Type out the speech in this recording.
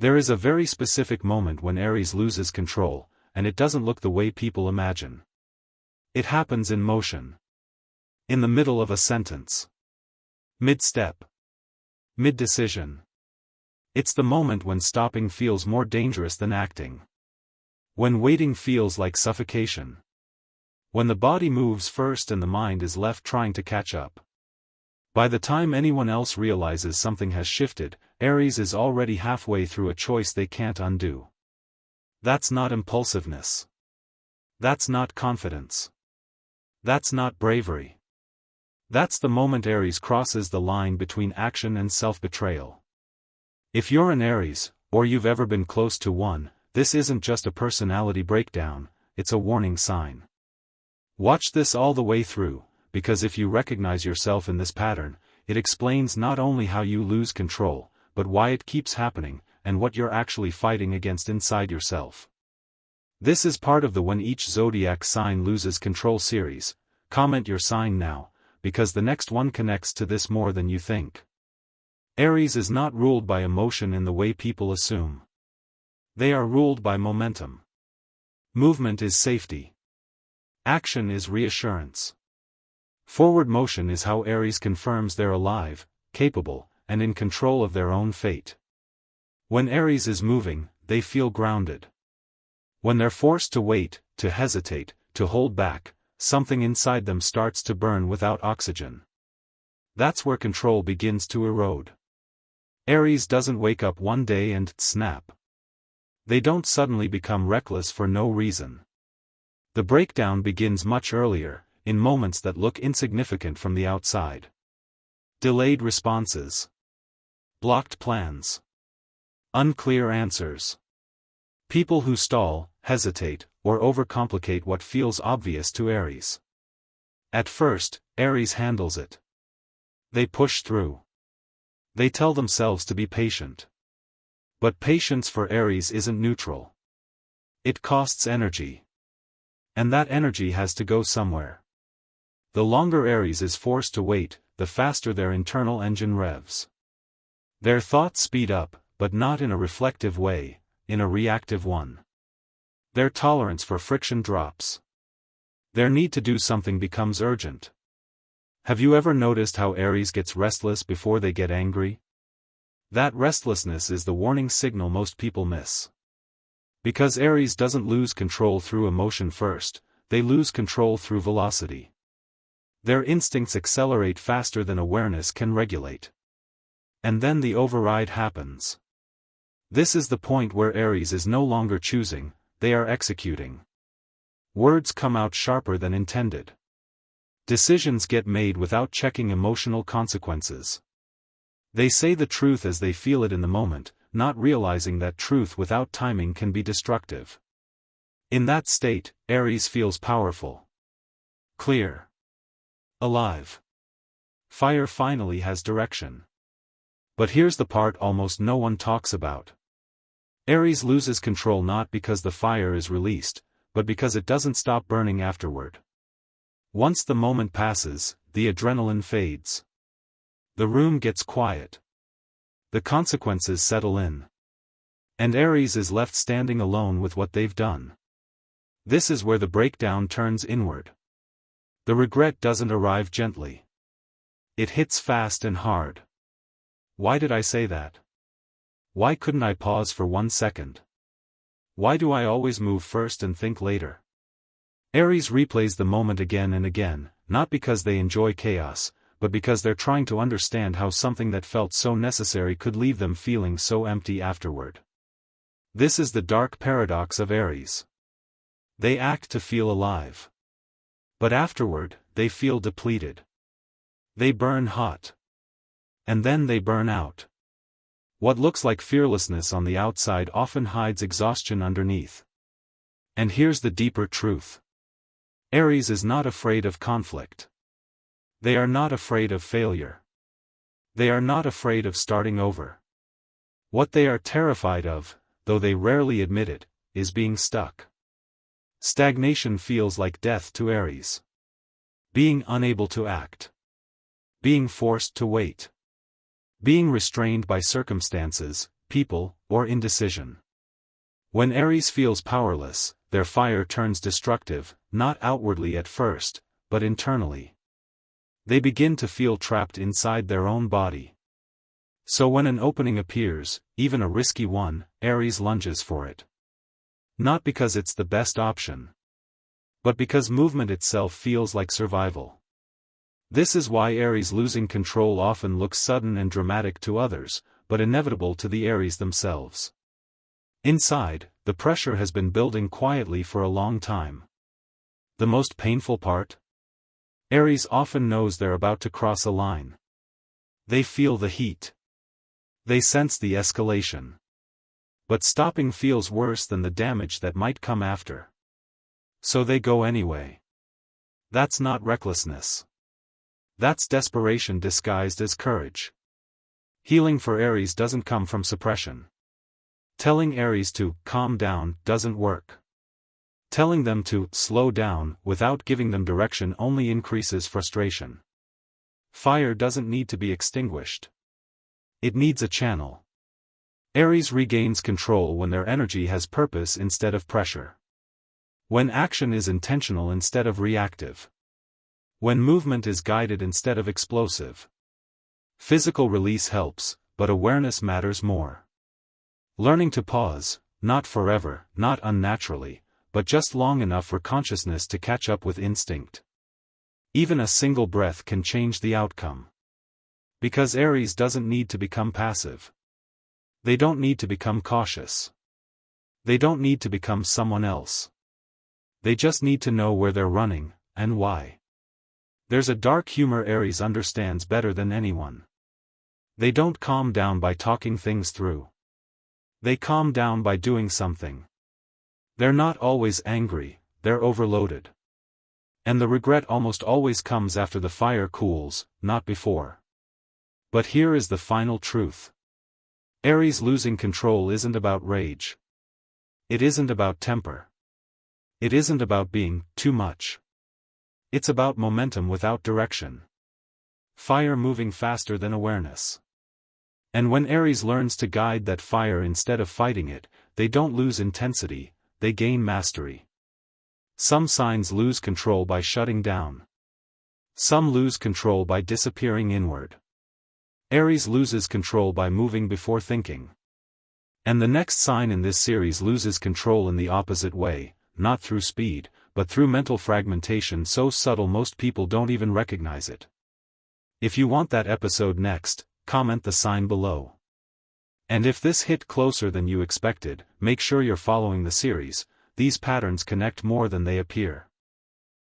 There is a very specific moment when Aries loses control, and it doesn't look the way people imagine. It happens in motion. In the middle of a sentence. Mid-step. Mid-decision. It's the moment when stopping feels more dangerous than acting. When waiting feels like suffocation. When the body moves first and the mind is left trying to catch up. By the time anyone else realizes something has shifted, Aries is already halfway through a choice they can't undo. That's not impulsiveness. That's not confidence. That's not bravery. That's the moment Aries crosses the line between action and self-betrayal. If you're an Aries, or you've ever been close to one, this isn't just a personality breakdown, it's a warning sign. Watch this all the way through, because if you recognize yourself in this pattern, it explains not only how you lose control, but why it keeps happening, and what you're actually fighting against inside yourself. This is part of the When Each Zodiac Sign Loses Control series. Comment your sign now, because the next one connects to this more than you think. Aries is not ruled by emotion in the way people assume. They are ruled by momentum. Movement is safety. Action is reassurance. Forward motion is how Aries confirms they're alive, capable, and in control of their own fate. When Aries is moving, they feel grounded. When they're forced to wait, to hesitate, to hold back, something inside them starts to burn without oxygen. That's where control begins to erode. Aries doesn't wake up one day and snap. They don't suddenly become reckless for no reason. The breakdown begins much earlier, in moments that look insignificant from the outside. Delayed responses. Blocked plans. Unclear answers. People who stall, hesitate, or overcomplicate what feels obvious to Aries. At first, Aries handles it. They push through. They tell themselves to be patient. But patience for Aries isn't neutral. It costs energy. And that energy has to go somewhere. The longer Aries is forced to wait, the faster their internal engine revs. Their thoughts speed up, but not in a reflective way, in a reactive one. Their tolerance for friction drops. Their need to do something becomes urgent. Have you ever noticed how Aries gets restless before they get angry? That restlessness is the warning signal most people miss. Because Aries doesn't lose control through emotion first, they lose control through velocity. Their instincts accelerate faster than awareness can regulate. And then the override happens. This is the point where Aries is no longer choosing, they are executing. Words come out sharper than intended. Decisions get made without checking emotional consequences. They say the truth as they feel it in the moment, not realizing that truth without timing can be destructive. In that state, Aries feels powerful. Clear. Alive. Fire finally has direction. But here's the part almost no one talks about. Aries loses control not because the fire is released, but because it doesn't stop burning afterward. Once the moment passes, the adrenaline fades. The room gets quiet. The consequences settle in. And Aries is left standing alone with what they've done. This is where the breakdown turns inward. The regret doesn't arrive gently. It hits fast and hard. Why did I say that? Why couldn't I pause for 1 second? Why do I always move first and think later? Aries replays the moment again and again, not because they enjoy chaos, but because they're trying to understand how something that felt so necessary could leave them feeling so empty afterward. This is the dark paradox of Aries. They act to feel alive. But afterward, they feel depleted. They burn hot. And then they burn out. What looks like fearlessness on the outside often hides exhaustion underneath. And here's the deeper truth. Aries is not afraid of conflict. They are not afraid of failure. They are not afraid of starting over. What they are terrified of, though they rarely admit it, is being stuck. Stagnation feels like death to Aries. Being unable to act. Being forced to wait. Being restrained by circumstances, people, or indecision. When Aries feels powerless, their fire turns destructive, not outwardly at first, but internally. They begin to feel trapped inside their own body. So when an opening appears, even a risky one, Aries lunges for it. Not because it's the best option, but because movement itself feels like survival. This is why Aries losing control often looks sudden and dramatic to others, but inevitable to the Aries themselves. Inside, the pressure has been building quietly for a long time. The most painful part? Aries often knows they're about to cross a line. They feel the heat. They sense the escalation. But stopping feels worse than the damage that might come after. So they go anyway. That's not recklessness. That's desperation disguised as courage. Healing for Aries doesn't come from suppression. Telling Aries to calm down doesn't work. Telling them to slow down without giving them direction only increases frustration. Fire doesn't need to be extinguished. It needs a channel. Aries regains control when their energy has purpose instead of pressure. When action is intentional instead of reactive. When movement is guided instead of explosive. Physical release helps, but awareness matters more. Learning to pause, not forever, not unnaturally, but just long enough for consciousness to catch up with instinct. Even a single breath can change the outcome. Because Aries doesn't need to become passive. They don't need to become cautious. They don't need to become someone else. They just need to know where they're running, and why. There's a dark humor Aries understands better than anyone. They don't calm down by talking things through. They calm down by doing something. They're not always angry, they're overloaded. And the regret almost always comes after the fire cools, not before. But here is the final truth. Aries losing control isn't about rage. It isn't about temper. It isn't about being too much. It's about momentum without direction. Fire moving faster than awareness. And when Aries learns to guide that fire instead of fighting it, they don't lose intensity, they gain mastery. Some signs lose control by shutting down. Some lose control by disappearing inward. Aries loses control by moving before thinking. And the next sign in this series loses control in the opposite way, not through speed, but through mental fragmentation so subtle most people don't even recognize it. If you want that episode next, comment the sign below. And if this hit closer than you expected, make sure you're following the series. These patterns connect more than they appear.